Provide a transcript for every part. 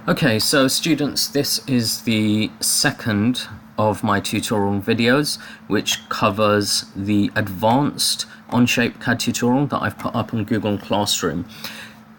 Okay, so students, this is the second of my tutorial videos, which covers the advanced OnShape CAD tutorial that I've put up on Google Classroom.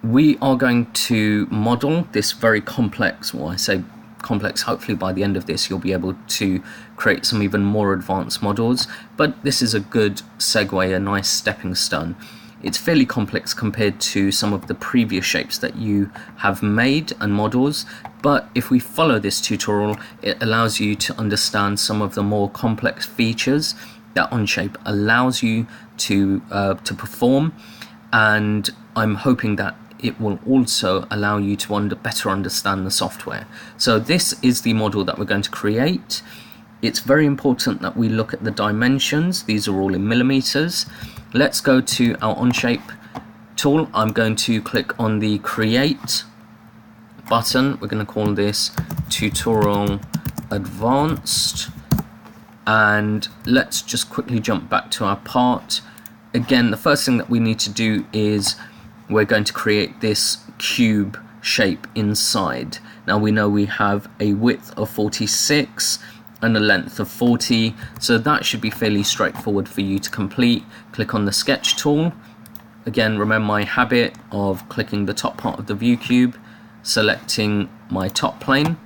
We are going to model this very complex, well, I say complex, hopefully by the end of this you'll be able to create some even more advanced models, but this is a good segue, a nice stepping stone. It's fairly complex compared to some of the previous shapes that you have made and models, but if we follow this tutorial, it allows you to understand some of the more complex features that OnShape allows you to perform, and I'm hoping that it will also allow you to better understand the software. So this is the model that we're going to create. It's very important that we look at the dimensions. These are all in millimeters. Let's go to our OnShape tool. I'm going to click on the Create button. We're going to call this Tutorial Advanced. And let's just quickly jump back to our part. Again, the first thing that we need to do is we're going to create this cube shape inside. Now we know we have a width of 46 and a length of 40, so that should be fairly straightforward for you to complete. Click on the sketch tool. Again, remember my habit of clicking the top part of the view cube, selecting my top plane,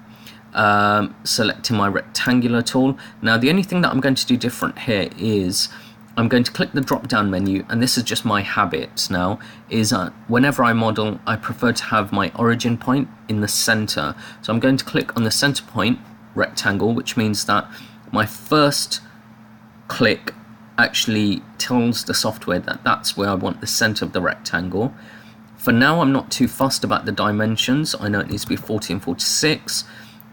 selecting my rectangular tool. Now the only thing that I'm going to do different here is I'm going to click the drop down menu, and this is just my habit now, is whenever I model I prefer to have my origin point in the center. So I'm going to click on the center point rectangle, which means that my first click actually tells the software that that's where I want the center of the rectangle. For now I'm not too fussed about the dimensions. I know it needs to be 40 and 46,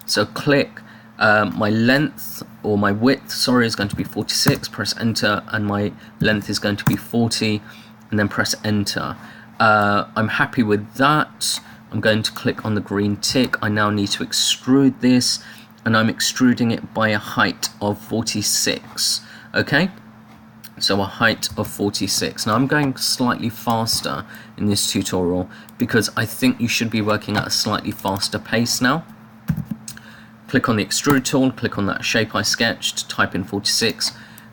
so click my length or my width, sorry, is going to be 46, press enter, and my length is going to be 40, and then press enter. I'm happy with that. I'm going to click on the green tick. I now need to extrude this, and I'm extruding it by a height of 46. Okay, so a height of 46. Now I'm going slightly faster in this tutorial because I think you should be working at a slightly faster pace now. Click on the extrude tool, click on that shape I sketched, type in 46,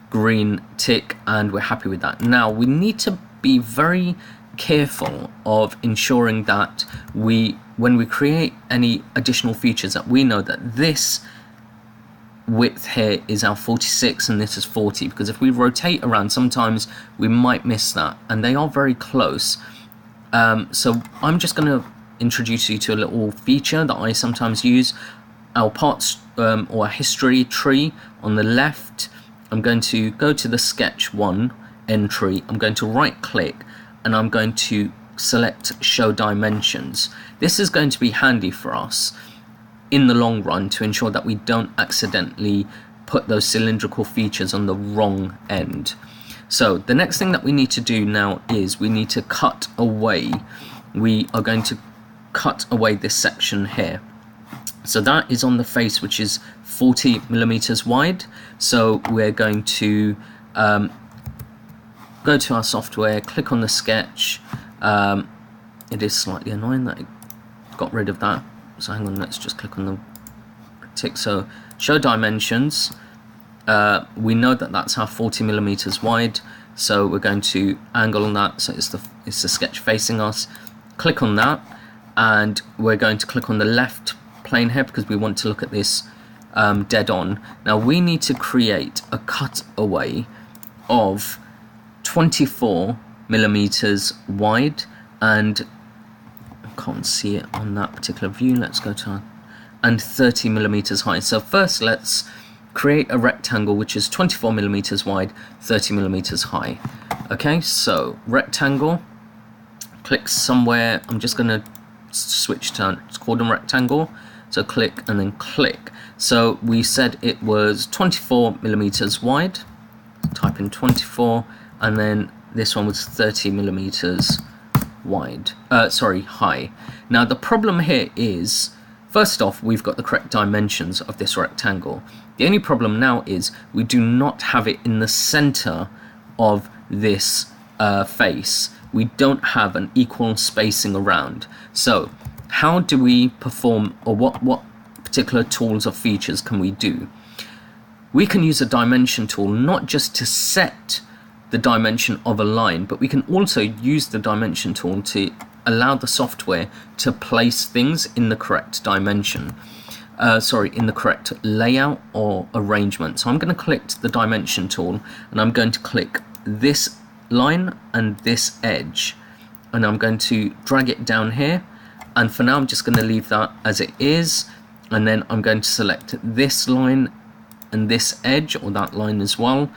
green tick, and we're happy with that. Now we need to be very careful of ensuring that when we create any additional features, that we know that this width here is our 46 and this is 40, because if we rotate around sometimes we might miss that, and they are very close. So I'm just going to introduce you to a little feature that I sometimes use. Our parts or a history tree on the left, I'm going to go to the sketch 1 entry, I'm going to right click, and I'm going to select show dimensions. This is going to be handy for us in the long run to ensure that we don't accidentally put those cylindrical features on the wrong end. So the next thing that we need to do now is we need to cut away. We are going to cut away this section here. So that is on the face, which is 40 millimeters wide. So we're going to go to our software, click on the sketch. It is slightly annoying that it got rid of that. So hang on, let's just click on the tick. So show dimensions. We know that that's our 40 millimeters wide. So we're going to angle on that. So it's the sketch facing us. Click on that, and we're going to click on the left plane here because we want to look at this dead on. Now we need to create a cutaway of 24 millimeters wide, and I can't see it on that particular view. Let's go to and 30 millimeters high. So first let's create a rectangle which is 24 millimeters wide, 30 millimeters high. Okay, so rectangle, click somewhere. I'm just going to switch to coordinate rectangle. So click and then click. So we said it was 24 millimeters wide. Type in 24, and then this one was 30 millimeters wide. High. Now the problem here is, first off, we've got the correct dimensions of this rectangle. The only problem now is we do not have it in the center of this face. We don't have an equal spacing around. So how do we perform, or what particular tools or features can we do? We can use a dimension tool not just to set the dimension of a line, but we can also use the dimension tool to allow the software to place things in the correct dimension. In the correct layout or arrangement. So I'm going to click the dimension tool, and I'm going to click this line and this edge, and I'm going to drag it down here, and for now I'm just going to leave that as it is, and then I'm going to select this line and this edge, or that line as well,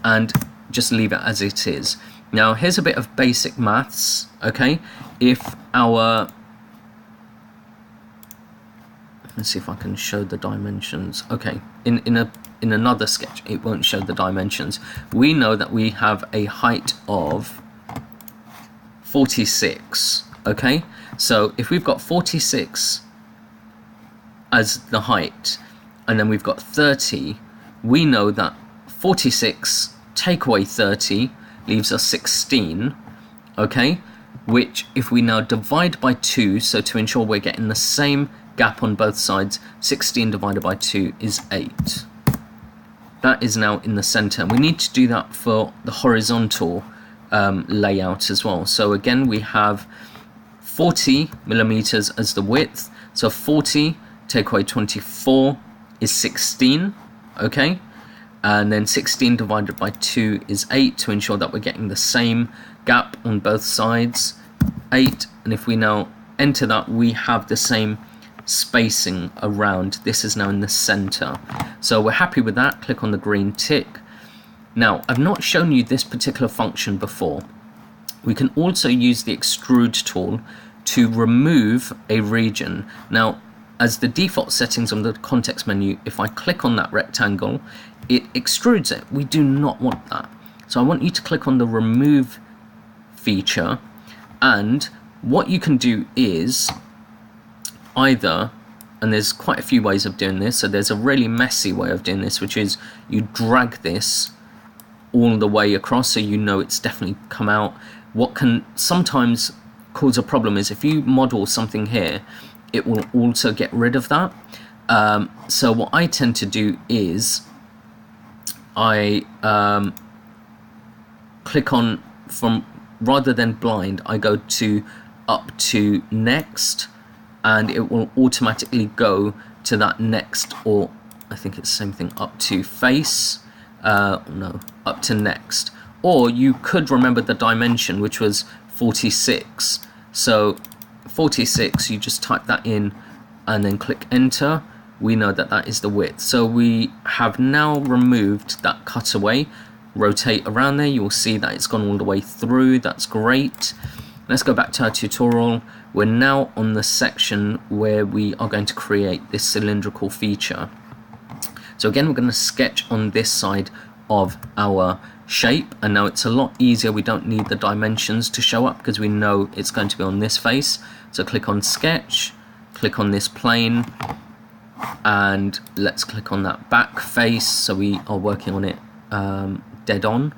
and just leave it as it is. Now here's a bit of basic maths. Okay, if our, let's see if I can show the dimensions. Okay, in another sketch it won't show the dimensions. We know that we have a height of 46. Okay, so if we've got 46 as the height, and then we've got 30, we know that 46 take away 30 leaves us 16. Okay, which if we now divide by 2, so to ensure we're getting the same gap on both sides, 16 divided by 2 is 8. That is now in the center. We need to do that for the horizontal layout as well. So again, we have 40 millimeters as the width. So 40 take away 24 is 16. Okay, and then 16 divided by 2 is 8, to ensure that we're getting the same gap on both sides, 8. And if we now enter that, we have the same spacing around. This is now in the center, so we're happy with that. Click on the green tick. Now I've not shown you this particular function before. We can also use the extrude tool to remove a region. Now, as the default settings on the context menu, if I click on that rectangle, it extrudes it. We do not want that. So I want you to click on the remove feature, and what you can do is either, and there's quite a few ways of doing this, so there's a really messy way of doing this, which is you drag this all the way across so you know it's definitely come out. What can sometimes cause a problem is if you model something here, it will also get rid of that. So what I tend to do is I click on, from rather than blind, I go to up to next, and it will automatically go to that next, or I think it's the same thing, up to face, no, up to next. Or you could remember the dimension, which was 46. So 46, you just type that in and then click enter. We know that that is the width. So we have now removed that cutaway. Rotate around there, you'll see that it's gone all the way through. That's great. Let's go back to our tutorial. We're now on the section where we are going to create this cylindrical feature. So again, we're going to sketch on this side of our shape, and now it's a lot easier. We don't need the dimensions to show up because we know it's going to be on this face. So click on sketch, click on this plane, and let's click on that back face, so we are working on it dead on.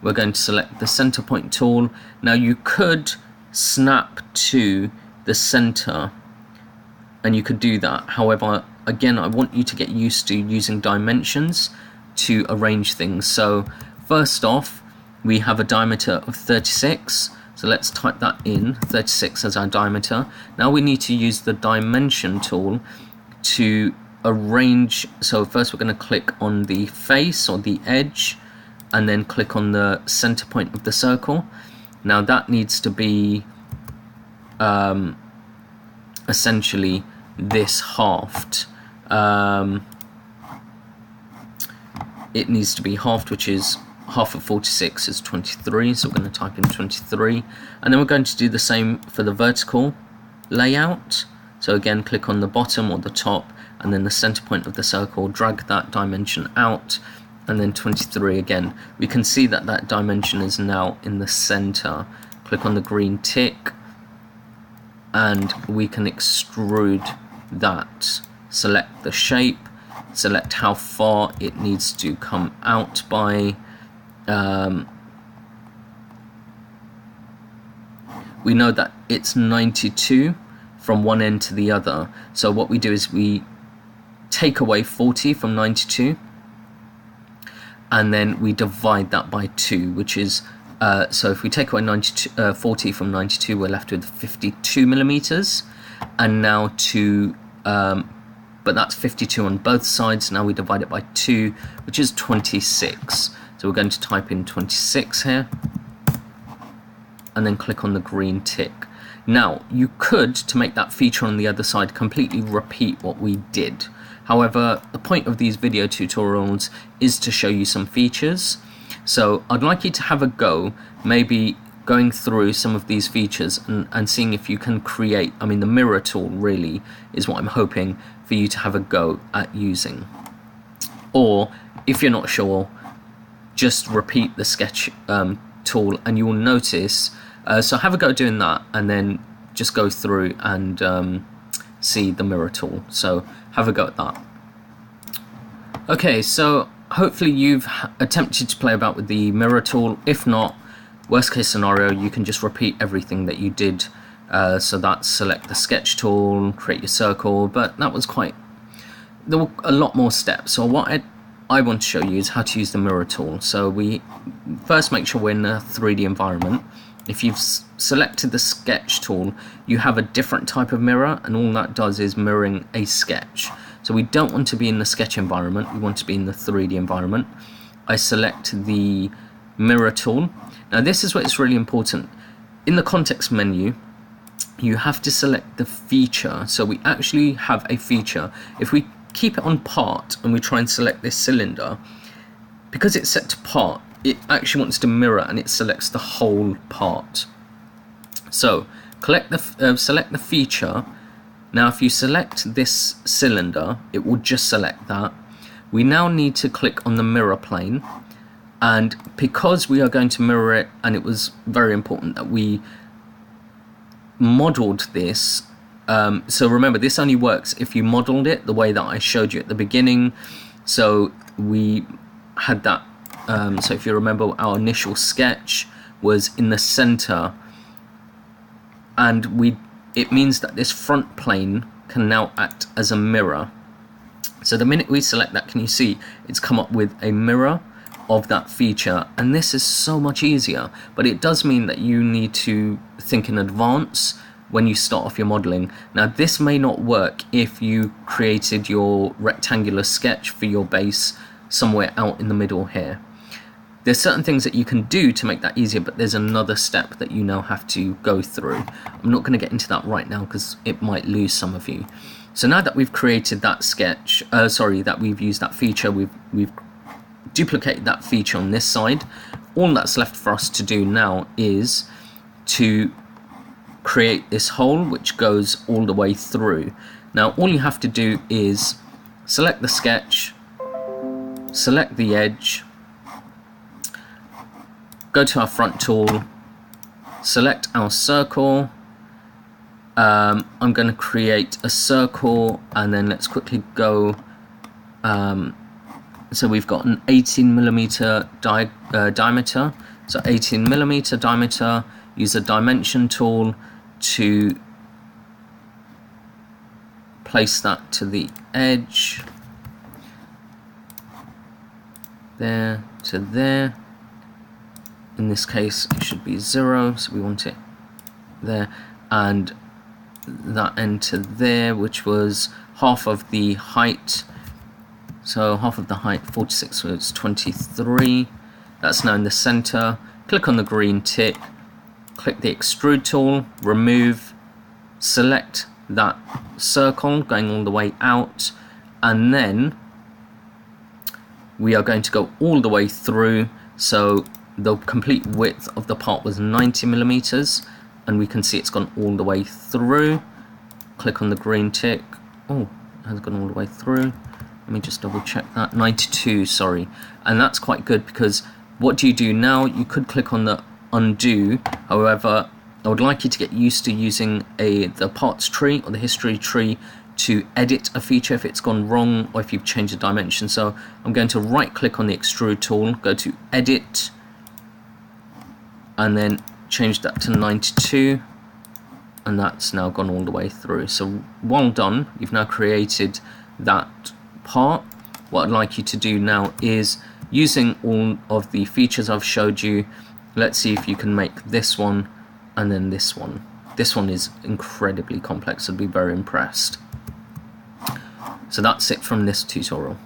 We're going to select the center point tool. Now you could snap to the center, and you could do that. However, again, I want you to get used to using dimensions to arrange things. So first off, we have a diameter of 36, so let's type that in, 36 as our diameter. Now we need to use the dimension tool to arrange. So first we're going to click on the face or the edge, and then click on the center point of the circle. Now that needs to be essentially this halved. It needs to be halved, which is half of 46 is 23, so we're going to type in 23, and then we're going to do the same for the vertical layout. So again, click on the bottom or the top, and then the center point of the circle, drag that dimension out, and then 23 again. We can see that that dimension is now in the center. Click on the green tick, and we can extrude that. Select the shape, select how far it needs to come out by. We know that it's 92 from one end to the other. So what we do is we take away 40 from 92, and then we divide that by 2, which is so if we take away 40 from 92, we're left with 52 millimeters. And now but that's 52 on both sides. Now we divide it by 2, which is 26. So we're going to type in 26 here, and then click on the green tick. Now you could, to make that feature on the other side, completely repeat what we did. However, the point of these video tutorials is to show you some features. So I'd like you to have a go, maybe going through some of these features and seeing if you can create, I mean the mirror tool really is what I'm hoping for you to have a go at using. Or if you're not sure, just repeat the sketch tool and you will notice, so have a go doing that and then just go through and see the mirror tool. So have a go at that. Okay, so hopefully you've attempted to play about with the mirror tool. If not, worst case scenario, you can just repeat everything that you did. So that's select the sketch tool, create your circle, but that was there were a lot more steps. So what I want to show you is how to use the mirror tool. So we first make sure we're in a 3D environment. If you've selected the sketch tool, you have a different type of mirror, and all that does is mirroring a sketch. So we don't want to be in the sketch environment, we want to be in the 3D environment. I select the mirror tool. Now this is where it's really important. In the context menu, you have to select the feature. So we actually have a feature. If we keep it on part and we try and select this cylinder, because it's set to part, it actually wants to mirror and it selects the whole part. So select the feature. Now if you select this cylinder, it will just select that. We now need to click on the mirror plane, and because we are going to mirror it, and it was very important that we modeled this, so remember this only works if you modeled it the way that I showed you at the beginning. So we had that, so if you remember, our initial sketch was in the center, and it means that this front plane can now act as a mirror. So the minute we select that, can you see it's come up with a mirror of that feature? And this is so much easier, but it does mean that you need to think in advance when you start off your modeling. Now this may not work if you created your rectangular sketch for your base somewhere out in the middle here. There's certain things that you can do to make that easier, but there's another step that you now have to go through. I'm not going to get into that right now because it might lose some of you. So now that we've created that sketch, that we've used that feature, we've duplicated that feature on this side, all that's left for us to do now is to create this hole which goes all the way through. Now all you have to do is select the sketch, select the edge, go to our front tool, select our circle. I'm going to create a circle, and then let's quickly go. So we've got an 18mm diameter. So 18mm diameter. Use the dimension tool to place that to the edge. There to there. In this case it should be 0, so we want it there, and that end to there, which was half of the height. So half of the height, 46, so it's 23. That's now in the center. Click on the green tick, click the extrude tool, remove, select that circle going all the way out, and then we are going to go all the way through. So the complete width of the part was 90mm, and we can see it's gone all the way through. Click on the green tick. Oh, it has gone all the way through. Let me just double check that. 92, sorry. And that's quite good, because what do you do now? You could click on the undo. However, I would like you to get used to using the parts tree or the history tree to edit a feature if it's gone wrong or if you've changed the dimension. So I'm going to right click on the extrude tool, go to edit, and then change that to 92. and that's now gone all the way through. So well done, you've now created that part. What I'd like you to do now is, using all of the features I've showed you, let's see if you can make this one and then this one. This one is incredibly complex, I'd be very impressed. So that's it from this tutorial.